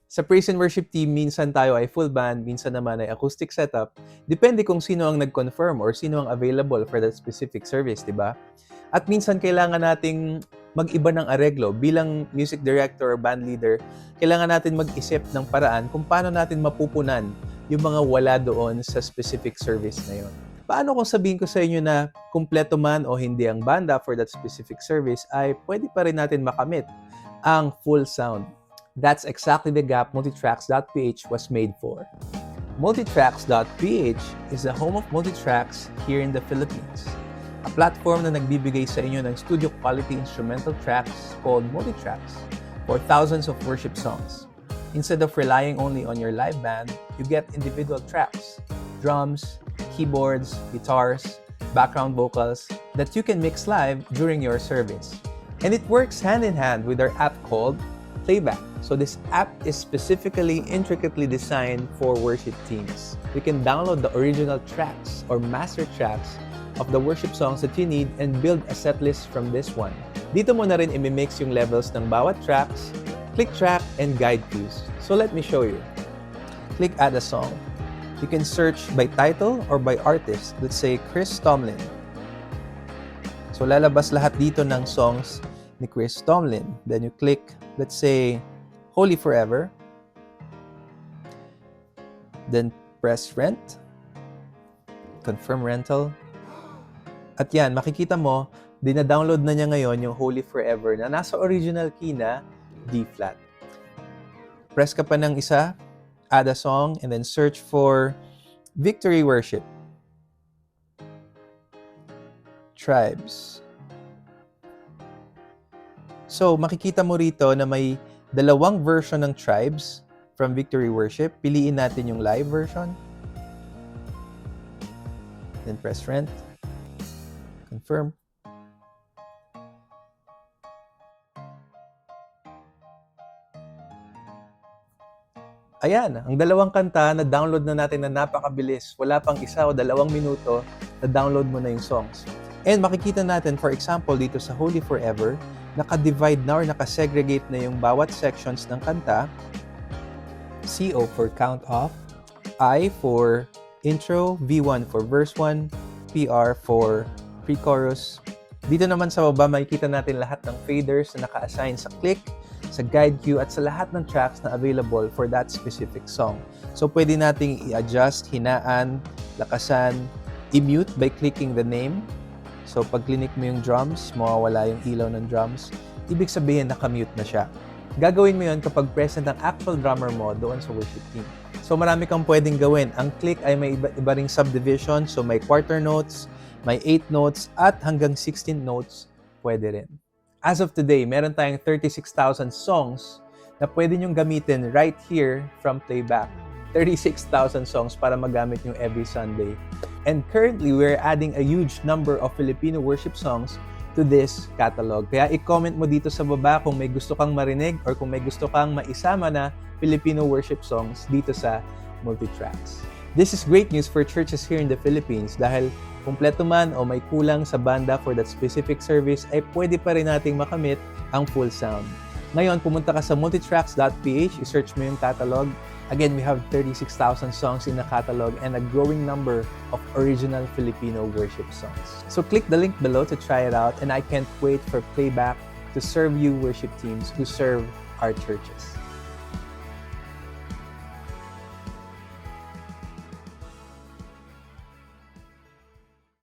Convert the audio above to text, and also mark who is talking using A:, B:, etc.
A: Sa praise and worship team, minsan tayo ay full band, minsan naman ay acoustic setup. Depende kung sino ang nag-confirm or sino ang available for that specific service, di ba? At minsan kailangan nating mag-iba ng areglo. Bilang music director or band leader, kailangan natin mag-isip ng paraan kung paano natin mapupunan yung mga wala doon sa specific service na yun. Paano kung sabihin ko sa inyo na kumpleto man o hindi ang banda for that specific service ay pwede pa rin natin makamit ang full sound? That's exactly the gap Multitracks.ph was made for. Multitracks.ph is the home of Multitracks here in the Philippines. A platform na nagbibigay sa inyo ng studio quality instrumental tracks called Multitracks for thousands of worship songs. Instead of relying only on your live band, you get individual tracks, drums, keyboards, guitars, background vocals that you can mix live during your service. And it works hand in hand with our app called Playback. So this app is specifically intricately designed for worship teams. You can download the original tracks or master tracks of the worship songs that you need and build a set list from this one. Dito mo na rin imimix yung levels ng bawat tracks, click track, and guide cues. So let me show you. Click add a song. You can search by title or by artist. Let's say Chris Tomlin. So lalabas lahat dito ng songs ni Chris Tomlin. Then you click, let's say, Holy Forever. Then press rent. Confirm rental. At yan, makikita mo, dina-download na niya ngayon yung Holy Forever na nasa original key na D flat. Press ka pa ng isa, add a song, and then search for Victory Worship. Tribes. So, makikita mo rito na may dalawang version ng Tribes from Victory Worship. Piliin natin yung live version. Then press rent. Confirm. Ayan, ang dalawang kanta na download na natin na napakabilis. Wala pang 1 o 2 minuto na download mo na yung songs. And makikita natin, for example, dito sa Holy Forever, naka-divide na or naka-segregate na yung bawat sections ng kanta. CO for count off, I for intro, V1 for verse 1, PR for pre-chorus. Dito naman sa baba, makikita natin lahat ng faders na naka-assign sa click, sa guide cue, at sa lahat ng tracks na available for that specific song. So, pwede nating i-adjust, hinaan, lakasan, i-mute by clicking the name. So, pag clinic mo yung drums, mawawala yung ilaw ng drums. Ibig sabihin, naka-mute na siya. Gagawin mo yun kapag present ang actual drummer mo doon sa worship team. So, marami kang pwedeng gawin. Ang click ay may iba ring subdivision. So, may quarter notes, may 8 notes, at hanggang 16 notes, pwede rin. As of today, meron tayong 36,000 songs na pwede nyong gamitin right here from Playback. 36,000 songs para magamit nyo every Sunday. And currently, we're adding a huge number of Filipino worship songs to this catalog. Kaya i-comment mo dito sa baba kung may gusto kang marinig or kung may gusto kang maisama na Filipino worship songs dito sa Multitracks. This is great news for churches here in the Philippines dahil kumpleto man o may kulang sa banda for that specific service ay pwede pa rin nating makamit ang full sound. Ngayon, pumunta ka sa multitracks.ph, i-search mo yung catalog. Again, we have 36,000 songs in the catalog and a growing number of original Filipino worship songs. So click the link below to try it out, and I can't wait for Playback to serve you worship teams who serve our churches.